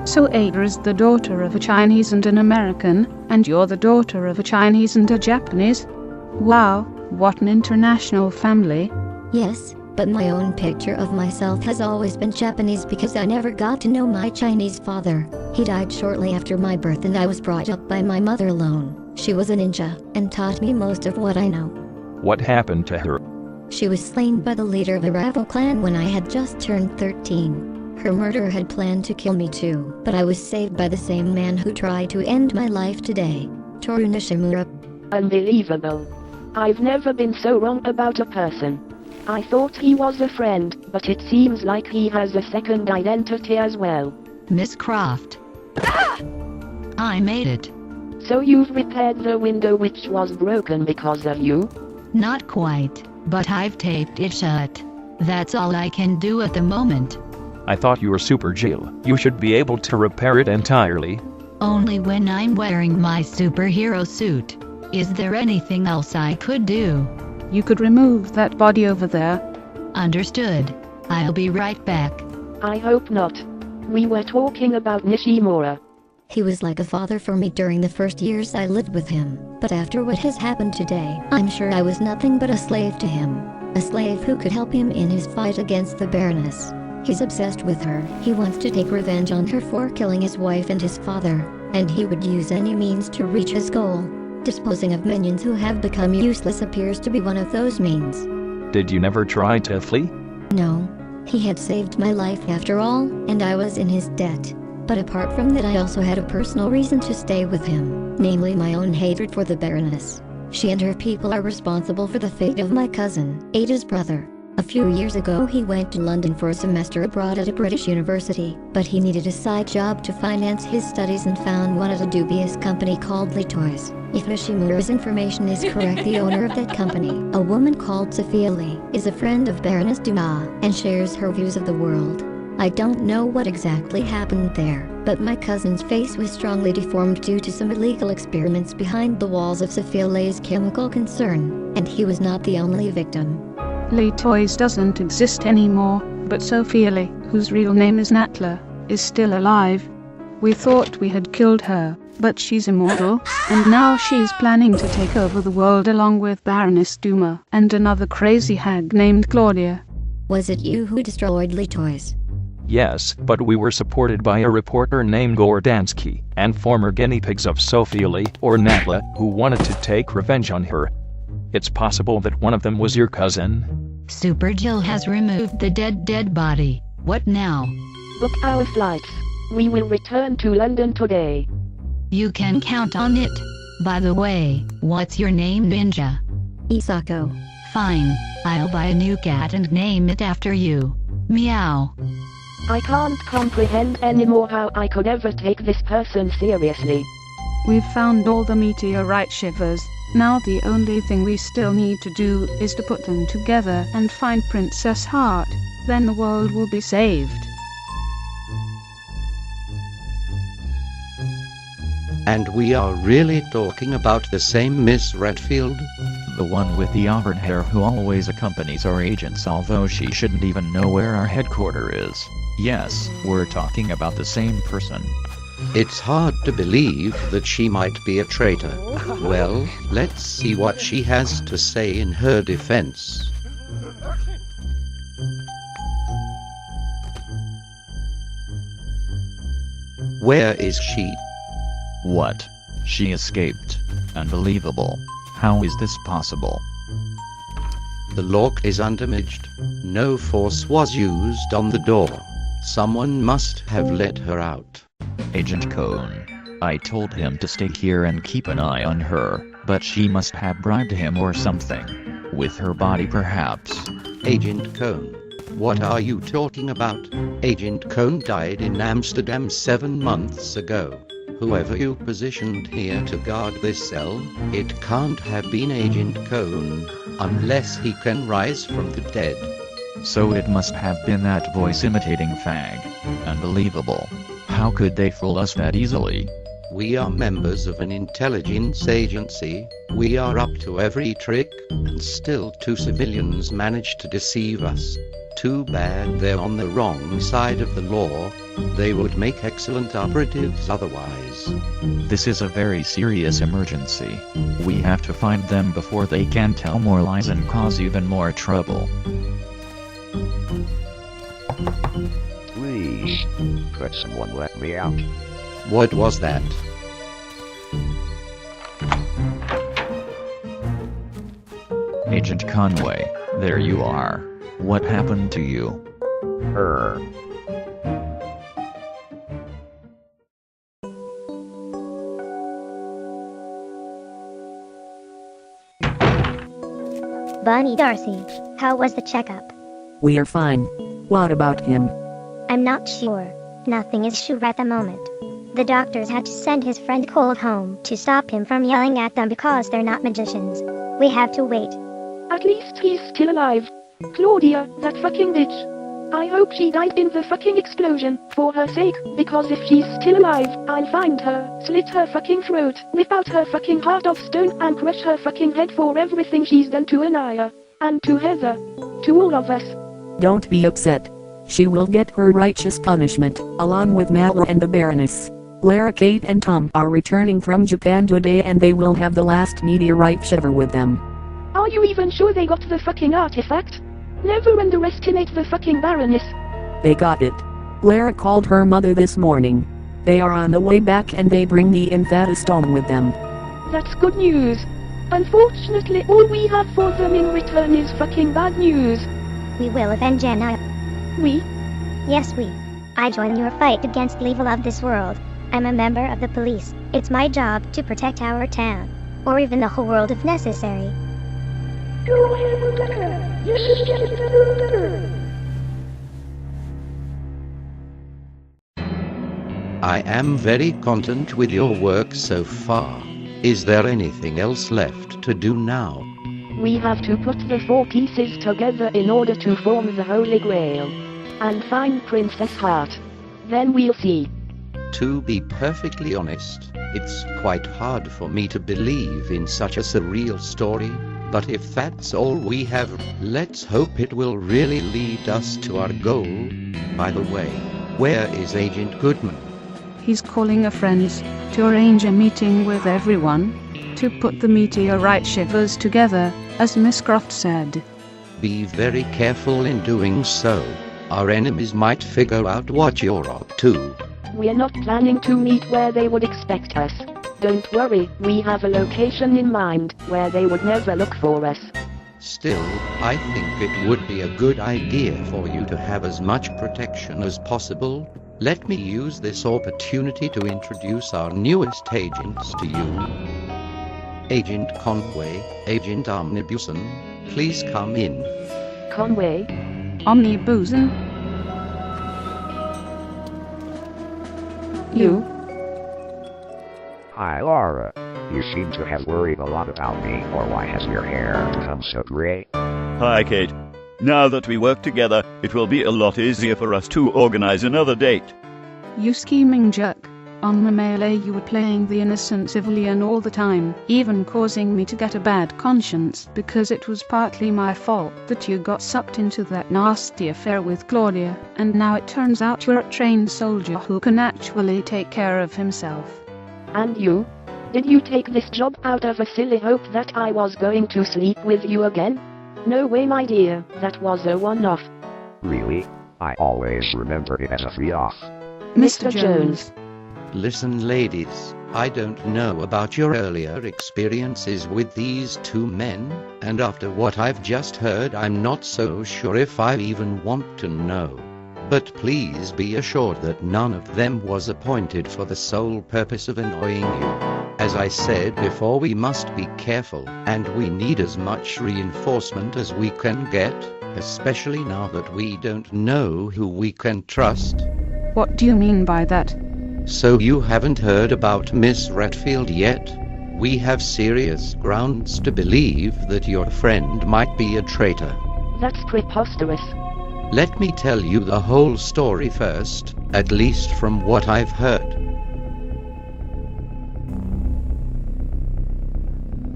So Ada is the daughter of a Chinese and an American, and you're the daughter of a Chinese and a Japanese? Wow, what an international family. Yes, but my own picture of myself has always been Japanese because I never got to know my Chinese father. He died shortly after my birth and I was brought up by my mother alone. She was a ninja and taught me most of what I know. What happened to her? She was slain by the leader of a rival clan when I had just turned 13. Her murderer had planned to kill me too, but I was saved by the same man who tried to end my life today, Toru Nishimura. Unbelievable. I've never been so wrong about a person. I thought he was a friend, but it seems like he has a second identity as well. Miss Croft. I made it. So you've repaired the window which was broken because of you? Not quite, but I've taped it shut. That's all I can do at the moment. I thought you were Super Jill. You should be able to repair it entirely. Only when I'm wearing my superhero suit. Is there anything else I could do? You could remove that body over there. Understood. I'll be right back. I hope not. We were talking about Nishimura. He was like a father for me during the first years I lived with him, but after what has happened today, I'm sure I was nothing but a slave to him. A slave who could help him in his fight against the Baroness. He's obsessed with her. He wants to take revenge on her for killing his wife and his father, and he would use any means to reach his goal. Disposing of minions who have become useless appears to be one of those means. Did you never try to flee? No. He had saved my life after all, and I was in his debt. But apart from that, I also had a personal reason to stay with him, namely my own hatred for the Baroness. She and her people are responsible for the fate of my cousin, Ada's brother. A few years ago he went to London for a semester abroad at a British university, but he needed a side job to finance his studies and found one at a dubious company called Lee Toys. If Nishimura's information is correct, the owner of that company, a woman called Sophia Lee, is a friend of Baroness Dumas and shares her views of the world. I don't know what exactly happened there, but my cousin's face was strongly deformed due to some illegal experiments behind the walls of Sophia Lee's chemical concern, and he was not the only victim. Lee Toys doesn't exist anymore, but Sophia Lee, whose real name is Natla, is still alive. We thought we had killed her, but she's immortal, and now she's planning to take over the world along with Baroness Dumas and another crazy hag named Claudia. Was it you who destroyed Lee Toys? Yes, but we were supported by a reporter named Gordansky, and former guinea pigs of Sophia Lee, or Natla, who wanted to take revenge on her. It's possible that one of them was your cousin. Super Jill has removed the dead body. What now? Book our flights. We will return to London today. You can count on it. By the way, what's your name, Ninja? Isako. Fine. I'll buy a new cat and name it after you. Meow. I can't comprehend anymore how I could ever take this person seriously. We've found all the meteorite shivers. Now the only thing we still need to do is to put them together and find Princess Heart. Then the world will be saved. And we are really talking about the same Miss Redfield? The one with the auburn hair who always accompanies our agents, although she shouldn't even know where our headquarters is. Yes, we're talking about the same person. It's hard to believe that she might be a traitor. Well, let's see what she has to say in her defense. Where is she? What? She escaped. Unbelievable. How is this possible? The lock is undamaged. No force was used on the door. Someone must have let her out. Agent Cone. I told him to stay here and keep an eye on her, but she must have bribed him or something. With her body perhaps. Agent Cone. What are you talking about? Agent Cone died in Amsterdam 7 months ago. Whoever you positioned here to guard this cell, it can't have been Agent Cone, unless he can rise from the dead. So it must have been that voice-imitating fag. Unbelievable. How could they fool us that easily? We are members of an intelligence agency, we are up to every trick, and still 2 civilians managed to deceive us. Too bad they're on the wrong side of the law. They would make excellent operatives otherwise. This is a very serious emergency. We have to find them before they can tell more lies and cause even more trouble. Please, could someone let me out? What was that? Agent Conway, there you are. What happened to you? Bunny Darcy, how was the checkup? We are fine. What about him? I'm not sure. Nothing is sure at the moment. The doctors had to send his friend Cold home to stop him from yelling at them because they're not magicians. We have to wait. At least he's still alive. Claudia, that fucking bitch. I hope she died in the fucking explosion, for her sake, because if she's still alive, I'll find her, slit her fucking throat, whip out her fucking heart of stone and crush her fucking head for everything she's done to Anaya. And to Heather. To all of us. Don't be upset. She will get her righteous punishment, along with Nadler and the Baroness. Lara, Kate and Tom are returning from Japan today and they will have the last meteorite shiver with them. Are you even sure they got the fucking artifact? Never underestimate the fucking Baroness. They got it. Lara called her mother this morning. They are on the way back and they bring the Infatistone with them. That's good news. Unfortunately, all we have for them in return is fucking bad news. We will avenge Anna. We? Yes, we. I join your fight against the evil of this world. I'm a member of the police. It's my job to protect our town. Or even the whole world if necessary. I am very content with your work so far. Is there anything else left to do now? We have to put the 4 pieces together in order to form the Holy Grail. And find Princess Heart. Then we'll see. To be perfectly honest, it's quite hard for me to believe in such a surreal story, but if that's all we have, let's hope it will really lead us to our goal. By the way, where is Agent Goodman? He's calling a friends to arrange a meeting with everyone to put the meteorite shivers together, as Miss Croft said. Be very careful in doing so. Our enemies might figure out what you're up to. We're not planning to meet where they would expect us. Don't worry, we have a location in mind where they would never look for us. Still, I think it would be a good idea for you to have as much protection as possible. Let me use this opportunity to introduce our newest agents to you. Agent Conway, Agent Omnibuson, please come in. Conway? Omnibuson? You? Hi, Laura. You seem to have worried a lot about me, or why has your hair become so gray? Hi, Kate. Now that we work together, it will be a lot easier for us to organize another date. You scheming jerk. On the melee you were playing the innocent civilian all the time, even causing me to get a bad conscience because it was partly my fault that you got sucked into that nasty affair with Claudia, and now it turns out you're a trained soldier who can actually take care of himself. And you? Did you take this job out of a silly hope that I was going to sleep with you again? No way, my dear, that was a one-off. Really? I always remembered it as a three-off. Mr. Jones. Listen, ladies, I don't know about your earlier experiences with these 2 men, and after what I've just heard, I'm not so sure if I even want to know. But please be assured that none of them was appointed for the sole purpose of annoying you. As I said before, we must be careful, and we need as much reinforcement as we can get, especially now that we don't know who we can trust. What do you mean by that? So you haven't heard about Miss Redfield yet? We have serious grounds to believe that your friend might be a traitor. That's preposterous. Let me tell you the whole story first, at least from what I've heard.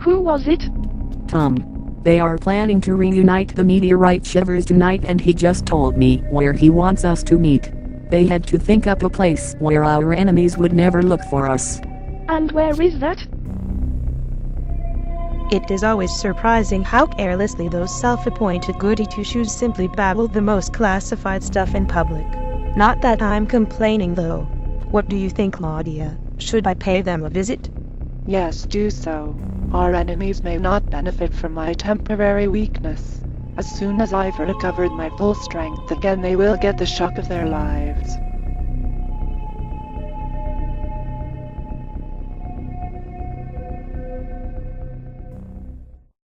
Who was it? Tom. They are planning to reunite the meteorite shivers tonight, and he just told me where he wants us to meet. They had to think up a place where our enemies would never look for us. And where is that? It is always surprising how carelessly those self-appointed goody two-shoes simply babble the most classified stuff in public. Not that I'm complaining though. What do you think, Claudia? Should I pay them a visit? Yes, do so. Our enemies may not benefit from my temporary weakness. As soon as I've recovered my full strength again, they will get the shock of their lives.